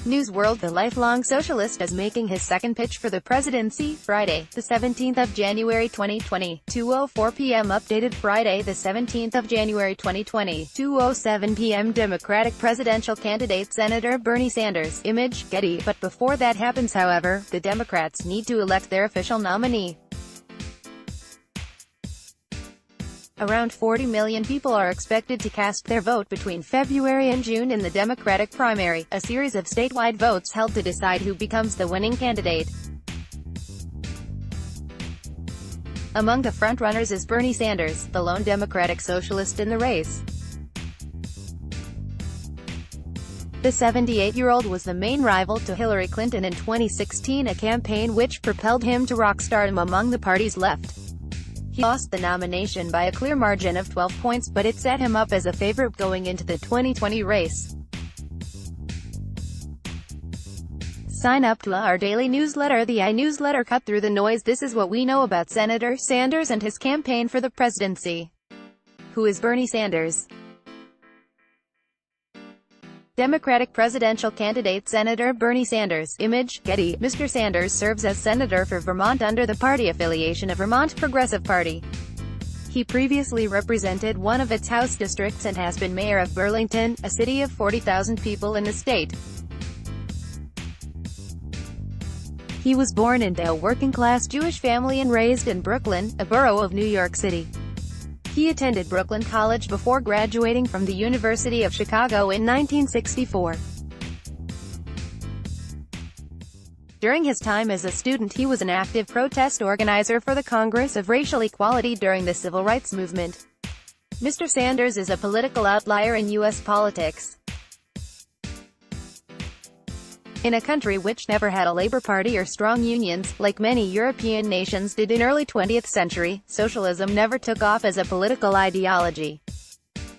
NewsWorldThe lifelong socialist is making his second pitch for the presidency, Friday, the 17th of January 2020, 2:04 p.m. Updated Friday, the 17th of January 2020, 2:07 p.m. Democratic presidential candidate Senator Bernie Sanders, image, Getty. But before that happens, however, the Democrats need to elect their official nominee. Around 40 million people are expected to cast their vote between February and June in the Democratic primary, a series of statewide votes held to decide who becomes the winning candidate. Among the frontrunners is Bernie Sanders, the lone Democratic socialist in the race. The 78-year-old was the main rival to Hillary Clinton in 2016, a campaign which propelled him to rock stardom among the party's left. He lost the nomination by a clear margin of 12 points, but it set him up as a favorite going into the 2020 race. Sign up to our daily newsletter, the iNewsletter. Cut through the noise. This is what we know about Senator Sanders and his campaign for the presidency. Who is Bernie Sanders? Democratic presidential candidate Senator Bernie Sanders, image, Getty. Mr. Sanders serves as senator for Vermont under the party affiliation of Vermont Progressive Party. He previously represented one of its House districts and has been mayor of Burlington, a city of 40,000 people in the state. He was born into a working-class Jewish family and raised in Brooklyn, a borough of New York City. He attended Brooklyn College before graduating from the University of Chicago in 1964. During his time as a student, he was an active protest organizer for the Congress of Racial Equality during the Civil Rights Movement. Mr. Sanders is a political outlier in U.S. politics. In a country which never had a labor party or strong unions, like many European nations did in early 20th century, socialism never took off as a political ideology.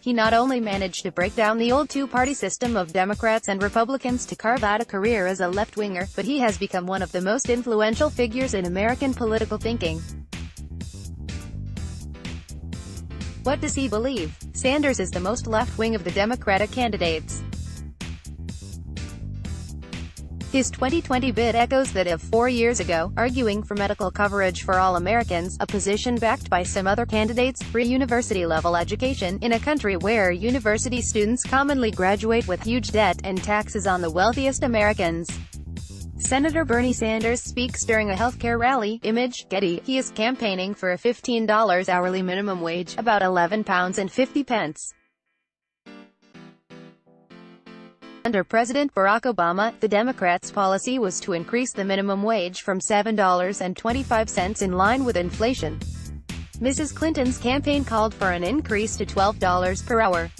He not only managed to break down the old two-party system of Democrats and Republicans to carve out a career as a left-winger, but he has become one of the most influential figures in American political thinking. What does he believe? Sanders is the most left-wing of the Democratic candidates. His 2020 bid echoes that of 4 years ago, arguing for medical coverage for all Americans, a position backed by some other candidates, free university-level education, in a country where university students commonly graduate with huge debt, and taxes on the wealthiest Americans. Senator Bernie Sanders speaks during a healthcare rally, image, Getty. He is campaigning for a $15 hourly minimum wage, about £11.50. Under President Barack Obama, the Democrats' policy was to increase the minimum wage from $7.25 in line with inflation. Mrs. Clinton's campaign called for an increase to $12 per hour.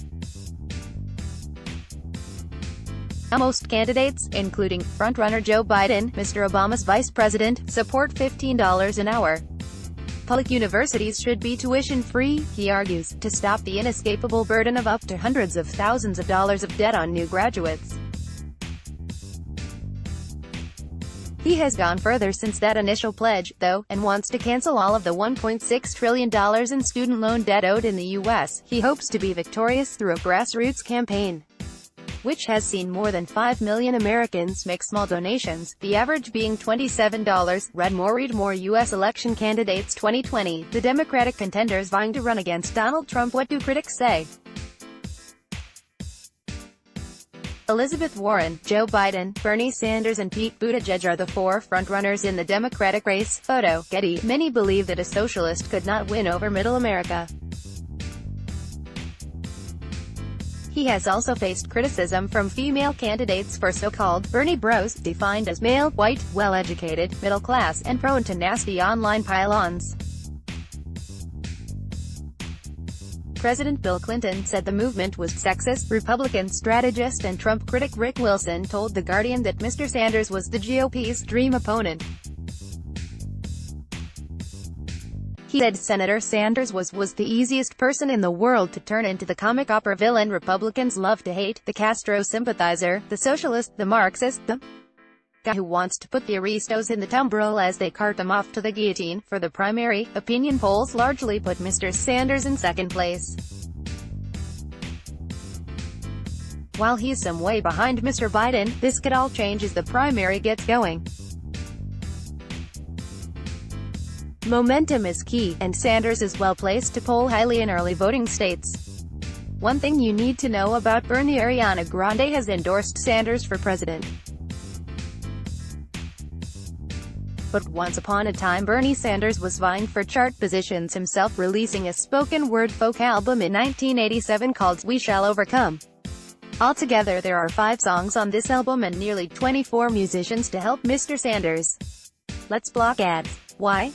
Most candidates, including frontrunner Joe Biden, Mr. Obama's vice president, support $15 an hour. Public universities should be tuition-free, he argues, to stop the inescapable burden of up to hundreds of thousands of dollars of debt on new graduates. He has gone further since that initial pledge, though, and wants to cancel all of the $1.6 trillion in student loan debt owed in the U.S. He hopes to be victorious through a grassroots campaign, which has seen more than 5 million Americans make small donations, the average being $27. Read more U.S. election candidates 2020, the Democratic contenders vying to run against Donald Trump. What do critics say? Elizabeth Warren, Joe Biden, Bernie Sanders and Pete Buttigieg are the four frontrunners in the Democratic race. Photo, Getty. Many believe that a socialist could not win over middle America. He has also faced criticism from female candidates for so-called Bernie bros, defined as male, white, well-educated, middle-class, and prone to nasty online pile-ons. President Bill Clinton said the movement was sexist. Republican strategist and Trump critic Rick Wilson told The Guardian that Mr. Sanders was the GOP's dream opponent. He said Senator Sanders was the easiest person in the world to turn into the comic opera villain Republicans love to hate, the Castro sympathizer, the socialist, the Marxist, the guy who wants to put the aristos in the tumbril as they cart them off to the guillotine. For the primary, opinion polls largely put Mr. Sanders in second place. While he's some way behind Mr. Biden, this could all change as the primary gets going. Momentum is key, and Sanders is well placed to poll highly in early voting states. One thing you need to know about Bernie: Ariana Grande has endorsed Sanders for president. But once upon a time Bernie Sanders was vying for chart positions himself, releasing a spoken-word folk album in 1987 called We Shall Overcome. Altogether there are 5 songs on this album and nearly 24 musicians to help Mr. Sanders. Let's block ads. Why?